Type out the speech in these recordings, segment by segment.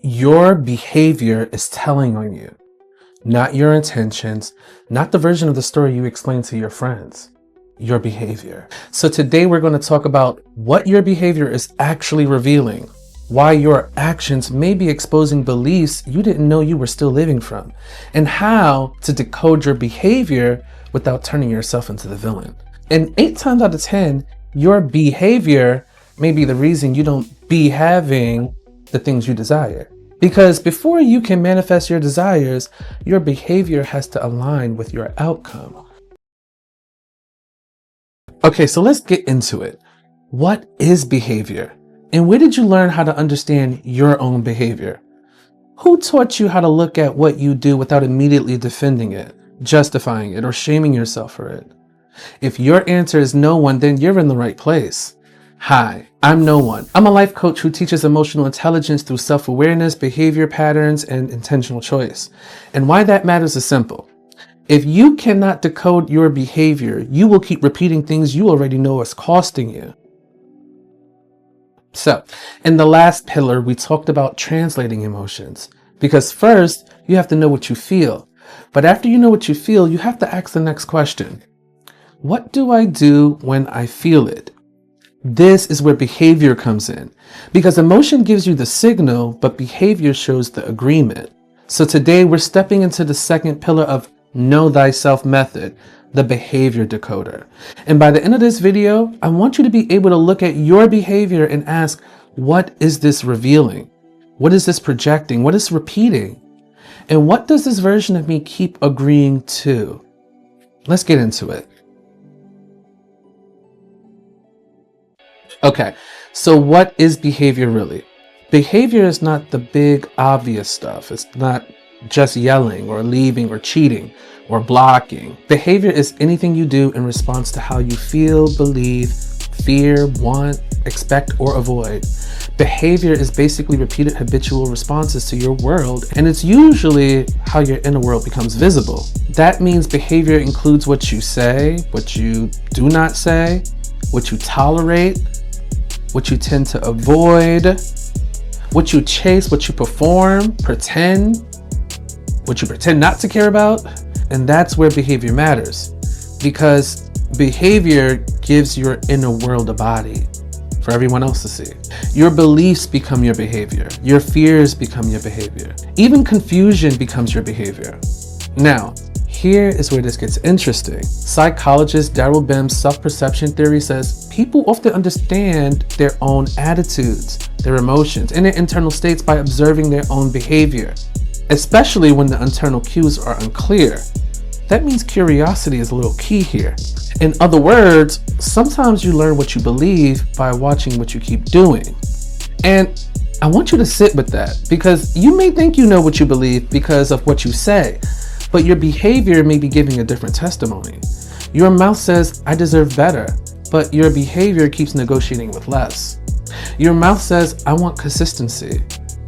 Your behavior is telling on you, not your intentions, not the version of the story you explain to your friends, your behavior. So today we're going to talk about what your behavior is actually revealing, why your actions may be exposing beliefs you didn't know you were still living from, and how to decode your behavior without turning yourself into the villain. And 8 times out of 10, your behavior may be the reason you don't be having the things you desire. Because before you can manifest your desires, your behavior has to align with your outcome. Okay, so let's get into it. What is behavior? And where did you learn how to understand your own behavior? Who taught you how to look at what you do without immediately defending it, justifying it, or shaming yourself for it? If your answer is no one, then you're in the right place. Hi, I'm No One. I'm a life coach who teaches emotional intelligence through self-awareness, behavior patterns, and intentional choice. And why that matters is simple. If you cannot decode your behavior, you will keep repeating things you already know is costing you. So, in the last pillar, we talked about translating emotions. Because first, you have to know what you feel. But after you know what you feel, you have to ask the next question. What do I do when I feel it? This is where behavior comes in, because emotion gives you the signal, but behavior shows the agreement. So today we're stepping into the second pillar of Know Thyself method, the behavior decoder. And by the end of this video, I want you to be able to look at your behavior and ask, what is this revealing? What is this projecting? What is repeating? And what does this version of me keep agreeing to? Let's get into it. Okay, so what is behavior really? Behavior is not the big obvious stuff. It's not just yelling or leaving or cheating or blocking. Behavior is anything you do in response to how you feel, believe, fear, want, expect, or avoid. Behavior is basically repeated habitual responses to your world, and it's usually how your inner world becomes visible. That means behavior includes what you say, what you do not say, what you tolerate, what you tend to avoid, what you chase, what you perform, pretend, what you pretend not to care about. And that's where behavior matters, because behavior gives your inner world a body for everyone else to see. Your beliefs become your behavior. Your fears become your behavior. Even confusion becomes your behavior. Now, here is where this gets interesting. Psychologist Daryl Bem's self-perception theory says people often understand their own attitudes, their emotions, and their internal states by observing their own behavior, especially when the internal cues are unclear. That means curiosity is a little key here. In other words, sometimes you learn what you believe by watching what you keep doing. And I want you to sit with that, because you may think you know what you believe because of what you say, but your behavior may be giving a different testimony. Your mouth says, I deserve better, but your behavior keeps negotiating with less. Your mouth says, I want consistency,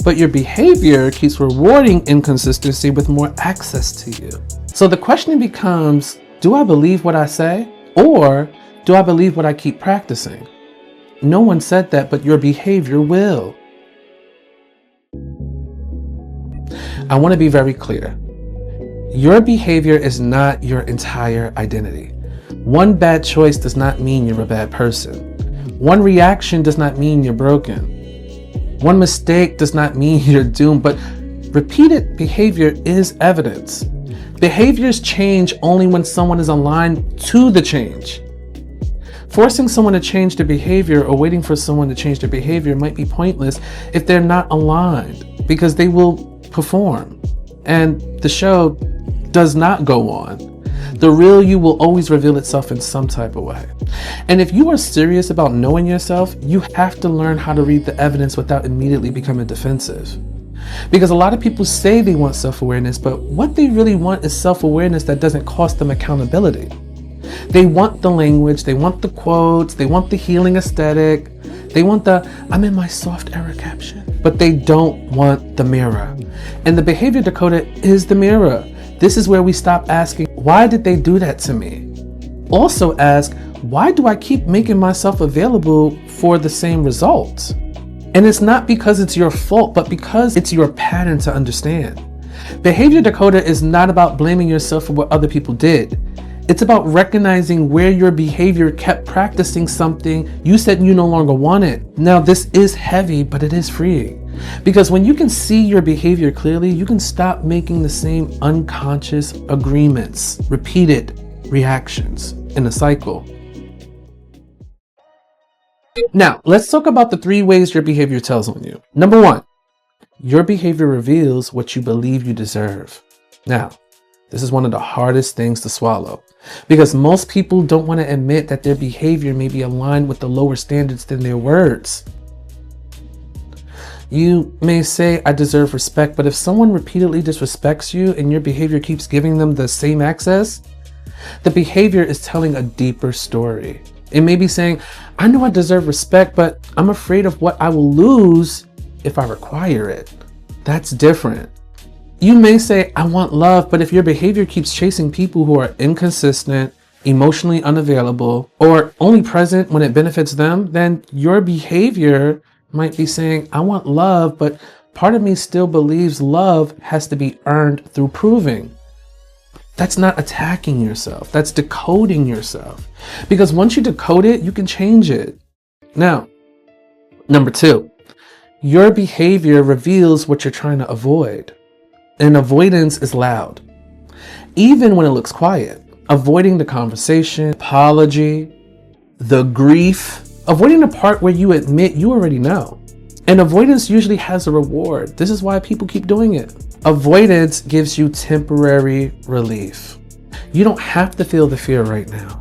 but your behavior keeps rewarding inconsistency with more access to you. So the question becomes, do I believe what I say, or do I believe what I keep practicing? No one said that, but your behavior will. I want to be very clear. Your behavior is not your entire identity. One bad choice does not mean you're a bad person. One reaction does not mean you're broken. One mistake does not mean you're doomed, but repeated behavior is evidence. Behaviors change only when someone is aligned to the change. Forcing someone to change their behavior or waiting for someone to change their behavior might be pointless if they're not aligned, because they will perform and the show does not go on. The real you will always reveal itself in some type of way. And if you are serious about knowing yourself, you have to learn how to read the evidence without immediately becoming defensive. Because a lot of people say they want self-awareness, but what they really want is self-awareness that doesn't cost them accountability. They want the language, they want the quotes, they want the healing aesthetic, they want the I'm in my soft era caption, but they don't want the mirror. And the behavior decoder is the mirror. This is where we stop asking, why did they do that to me? Also ask, why do I keep making myself available for the same results? And it's not because it's your fault, but because it's your pattern to understand. Behavior Decoder is not about blaming yourself for what other people did. It's about recognizing where your behavior kept practicing something you said you no longer wanted. Now, this is heavy, but it is freeing. Because when you can see your behavior clearly, you can stop making the same unconscious agreements, repeated reactions in a cycle. Now, let's talk about the 3 ways your behavior tells on you. Number 1, your behavior reveals what you believe you deserve. Now, this is one of the hardest things to swallow because most people don't want to admit that their behavior may be aligned with the lower standards than their words. You may say, I deserve respect, but if someone repeatedly disrespects you and your behavior keeps giving them the same access, the behavior is telling a deeper story. It may be saying, I know I deserve respect, but I'm afraid of what I will lose if I require it. That's different. You may say, I want love, but if your behavior keeps chasing people who are inconsistent, emotionally unavailable, or only present when it benefits them, then your behavior might be saying, I want love, but part of me still believes love has to be earned through proving. That's not attacking yourself. That's decoding yourself. Because once you decode it, you can change it. Now, number 2, your behavior reveals what you're trying to avoid. And avoidance is loud. Even when it looks quiet. Avoiding the conversation, apology, the grief, avoiding the part where you admit you already know. And avoidance usually has a reward. This is why people keep doing it. Avoidance gives you temporary relief. You don't have to feel the fear right now.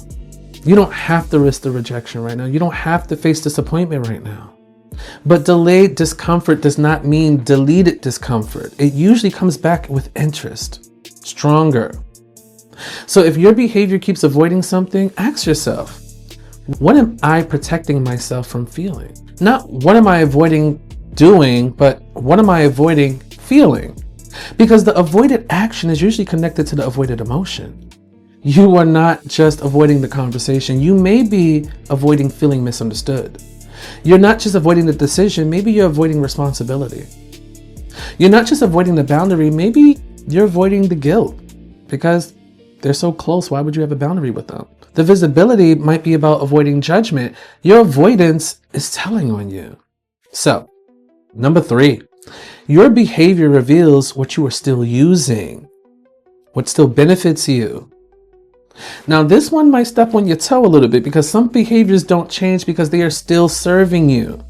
You don't have to risk the rejection right now. You don't have to face disappointment right now. But delayed discomfort does not mean deleted discomfort. It usually comes back with interest, stronger. So if your behavior keeps avoiding something, ask yourself, what am I protecting myself from feeling? Not what am I avoiding doing, but what am I avoiding feeling? Because the avoided action is usually connected to the avoided emotion. You are not just avoiding the conversation. You may be avoiding feeling misunderstood. You're not just avoiding the decision. Maybe you're avoiding responsibility. You're not just avoiding the boundary. Maybe you're avoiding the guilt because they're so close. Why would you have a boundary with them? The visibility might be about avoiding judgment. Your avoidance is telling on you. So, number 3, your behavior reveals what you are still using, what still benefits you. Now, this one might step on your toe a little bit because some behaviors don't change because they are still serving you,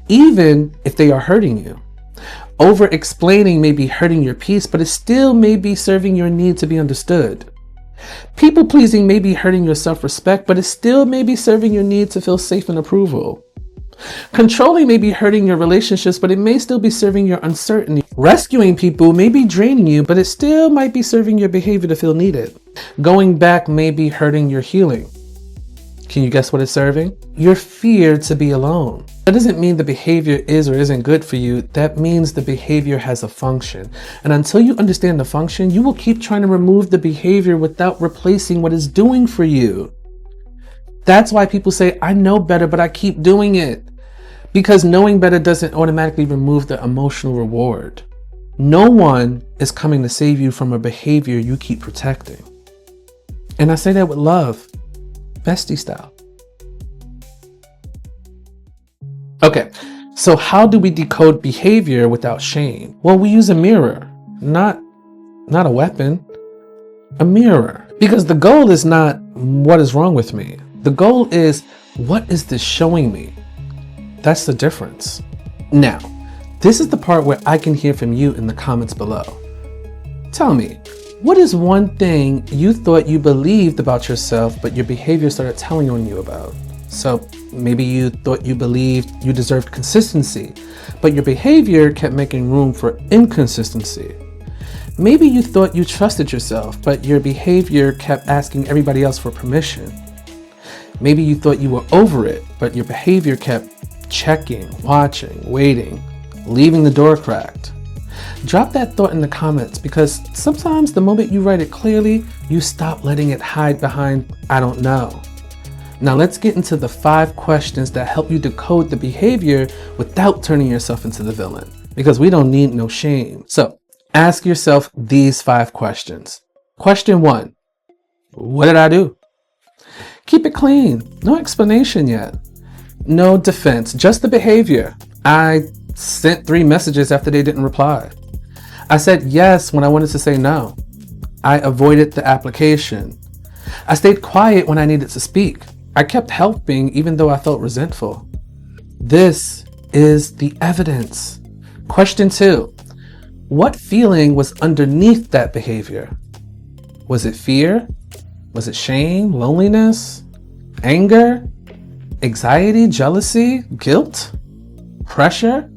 even if they are hurting you. Over explaining may be hurting your peace, but it still may be serving your need to be understood. People pleasing may be hurting your self-respect, but it still may be serving your need to feel safe and approval. Controlling may be hurting your relationships, but it may still be serving your uncertainty. Rescuing people may be draining you, but it still might be serving your behavior to feel needed. Going back may be hurting your healing. Can you guess what it's serving? Your fear to be alone. That doesn't mean the behavior is or isn't good for you. That means the behavior has a function. And until you understand the function, you will keep trying to remove the behavior without replacing what it's doing for you. That's why people say, I know better, but I keep doing it. Because knowing better doesn't automatically remove the emotional reward. No one is coming to save you from a behavior you keep protecting. And I say that with love, bestie style. Okay, so how do we decode behavior without shame? Well, we use a mirror, not a weapon, a mirror. Because the goal is not what is wrong with me. The goal is, what is this showing me? That's the difference. Now, this is the part where I can hear from you in the comments below. Tell me, what is one thing you thought you believed about yourself, but your behavior started telling on you about? So maybe you thought you believed you deserved consistency, but your behavior kept making room for inconsistency. Maybe you thought you trusted yourself, but your behavior kept asking everybody else for permission. Maybe you thought you were over it, but your behavior kept checking, watching, waiting, leaving the door cracked. Drop that thought in the comments because sometimes the moment you write it clearly, you stop letting it hide behind, I don't know. Now let's get into the 5 questions that help you decode the behavior without turning yourself into the villain, because we don't need no shame. So ask yourself these 5 questions. Question 1, what did I do? Keep it clean. No explanation yet. No defense, just the behavior. I sent 3 messages after they didn't reply. I said yes when I wanted to say no. I avoided the application. I stayed quiet when I needed to speak. I kept helping even though I felt resentful. This is the evidence. Question 2, what feeling was underneath that behavior? Was it fear? Was it shame, loneliness, anger, anxiety, jealousy, guilt, pressure?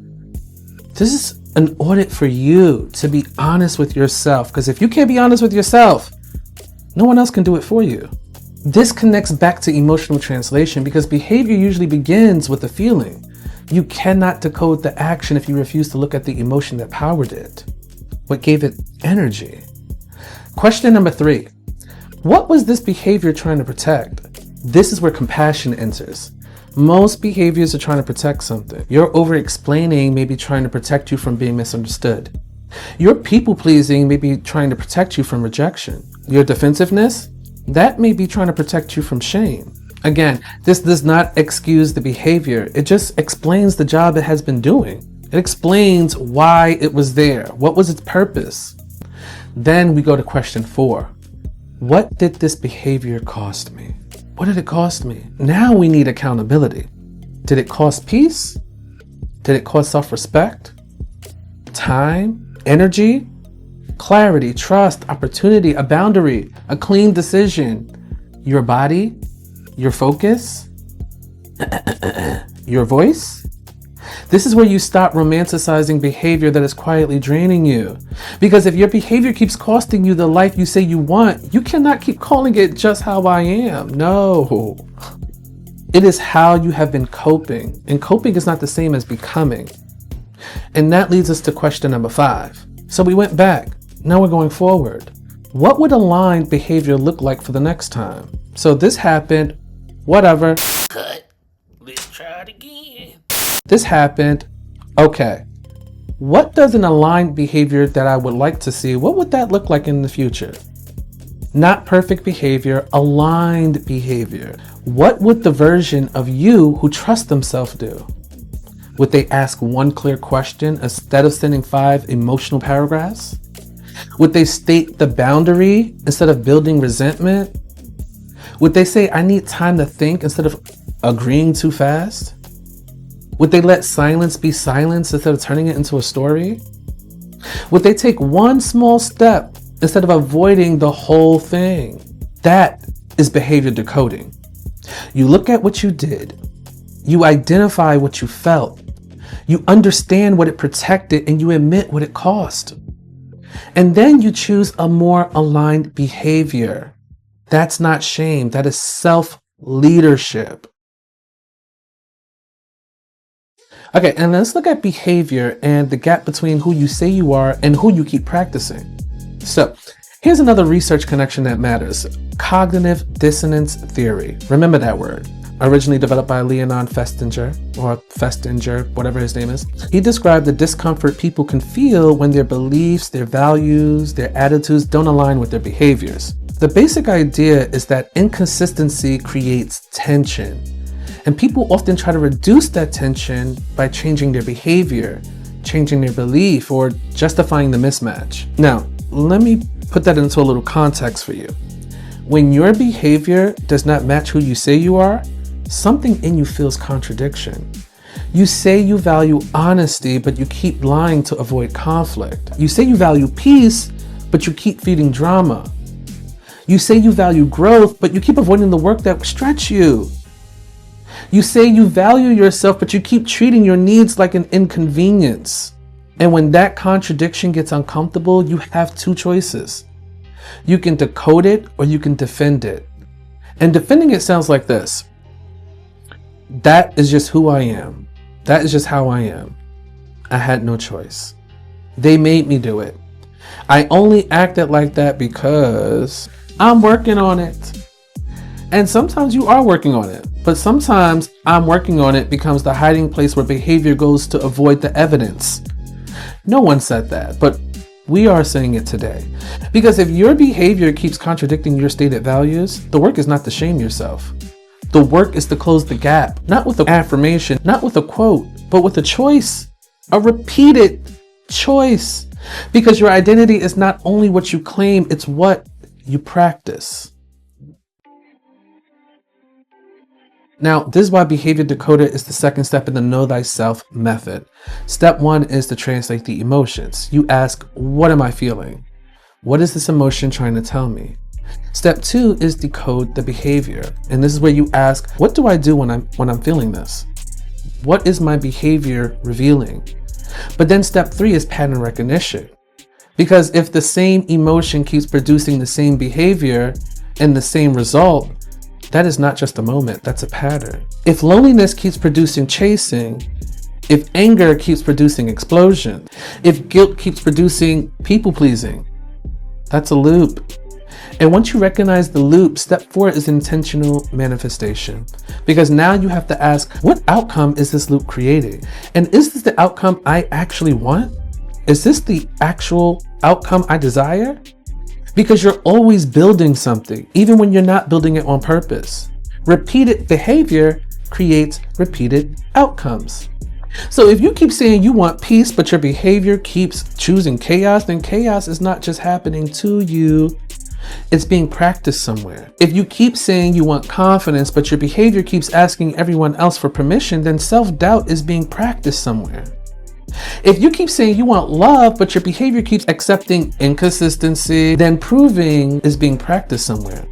This is an audit for you to be honest with yourself, because if you can't be honest with yourself, no one else can do it for you. This connects back to emotional translation because behavior usually begins with a feeling. You cannot decode the action if you refuse to look at the emotion that powered it, what gave it energy. Question number 3, what was this behavior trying to protect? This is where compassion enters. Most behaviors are trying to protect something. Your over-explaining may be trying to protect you from being misunderstood. Your people-pleasing may be trying to protect you from rejection. Your defensiveness, that may be trying to protect you from shame. Again, this does not excuse the behavior. It just explains the job it has been doing. It explains why it was there. What was its purpose? Then we go to question 4. What did this behavior cost me? What did it cost me? Now we need accountability. Did it cost peace? Did it cost self-respect? Time? Energy? Clarity, trust, opportunity, a boundary, a clean decision? Your body? Your focus? Your voice? This is where you stop romanticizing behavior that is quietly draining you. Because if your behavior keeps costing you the life you say you want, you cannot keep calling it just how I am. No. It is how you have been coping. And coping is not the same as becoming. And that leads us to question number 5. So we went back. Now we're going forward. What would aligned behavior look like for the next time? So this happened. Whatever. Cut. Let's try it again. This happened. Okay. What does an aligned behavior that I would like to see, what would that look like in the future? Not perfect behavior, aligned behavior. What would the version of you who trusts themselves do? Would they ask one clear question instead of sending 5 emotional paragraphs? Would they state the boundary instead of building resentment? Would they say, I need time to think instead of agreeing too fast? Would they let silence be silence instead of turning it into a story? Would they take one small step instead of avoiding the whole thing? That is behavior decoding. You look at what you did. You identify what you felt. You understand what it protected and you admit what it cost. And then you choose a more aligned behavior. That's not shame. That is self-leadership. Okay, and let's look at behavior and the gap between who you say you are and who you keep practicing. So here's another research connection that matters. Cognitive dissonance theory. Remember that word. Originally developed by Leon Festinger, whatever his name is. He described the discomfort people can feel when their beliefs, their values, their attitudes don't align with their behaviors. The basic idea is that inconsistency creates tension. And people often try to reduce that tension by changing their behavior, changing their belief, or justifying the mismatch. Now, let me put that into a little context for you. When your behavior does not match who you say you are, something in you feels contradiction. You say you value honesty, but you keep lying to avoid conflict. You say you value peace, but you keep feeding drama. You say you value growth, but you keep avoiding the work that will stretch you. You say you value yourself, but you keep treating your needs like an inconvenience. And when that contradiction gets uncomfortable, you have 2 choices. You can decode it or you can defend it. And defending it sounds like this. That is just who I am. That is just how I am. I had no choice. They made me do it. I only acted like that because I'm working on it. And sometimes you are working on it, but sometimes I'm working on it becomes the hiding place where behavior goes to avoid the evidence. No one said that, but we are saying it today. Because if your behavior keeps contradicting your stated values, the work is not to shame yourself. The work is to close the gap, not with an affirmation, not with a quote, but with a choice, a repeated choice. Because your identity is not only what you claim, it's what you practice. Now, this is why Behavior Decoder is the second step in the Know Thyself method. Step 1 is to translate the emotions. You ask, what am I feeling? What is this emotion trying to tell me? Step 2 is decode the behavior. And this is where you ask, what do I do when I'm feeling this? What is my behavior revealing? But then step 3 is pattern recognition. Because if the same emotion keeps producing the same behavior and the same result, that is not just a moment, that's a pattern. If loneliness keeps producing chasing, if anger keeps producing explosion, if guilt keeps producing people pleasing, that's a loop. And once you recognize the loop, step 4 is intentional manifestation. Because now you have to ask, what outcome is this loop creating? And is this the outcome I actually want? Is this the actual outcome I desire? Because you're always building something, even when you're not building it on purpose. Repeated behavior creates repeated outcomes. So if you keep saying you want peace, but your behavior keeps choosing chaos, then chaos is not just happening to you, it's being practiced somewhere. If you keep saying you want confidence, but your behavior keeps asking everyone else for permission, then self-doubt is being practiced somewhere. If you keep saying you want love, but your behavior keeps accepting inconsistency, then proving is being practiced somewhere.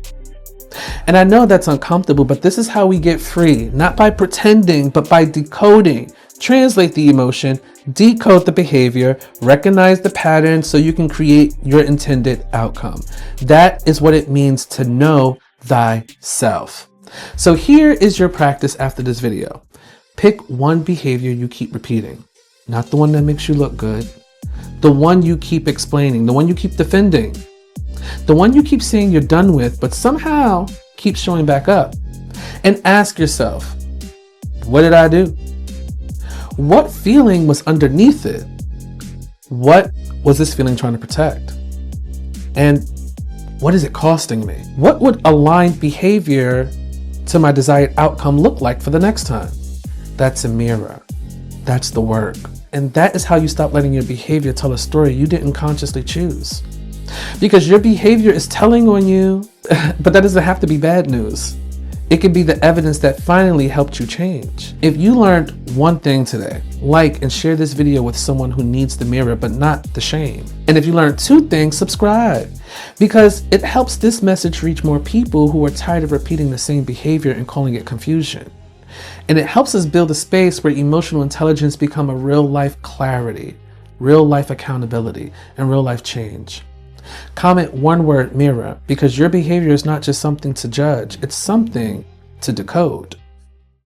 And I know that's uncomfortable, but this is how we get free, not by pretending, but by decoding. Translate the emotion, decode the behavior, recognize the pattern so you can create your intended outcome. That is what it means to know thyself. So here is your practice after this video. Pick one behavior you keep repeating. Not the one that makes you look good. The one you keep explaining, the one you keep defending. The one you keep saying you're done with, but somehow keeps showing back up. And ask yourself, what did I do? What feeling was underneath it? What was this feeling trying to protect? And what is it costing me? What would aligned behavior to my desired outcome look like for the next time? That's a mirror. That's the work. And that is how you stop letting your behavior tell a story you didn't consciously choose. Because your behavior is telling on you, but that doesn't have to be bad news. It could be the evidence that finally helped you change. If you learned one thing today, like and share this video with someone who needs the mirror, but not the shame. And if you learned 2 things, subscribe. Because it helps this message reach more people who are tired of repeating the same behavior and calling it confusion. And it helps us build a space where emotional intelligence become a real life clarity, real life accountability, and real life change. Comment one word mirror, because your behavior is not just something to judge, it's something to decode.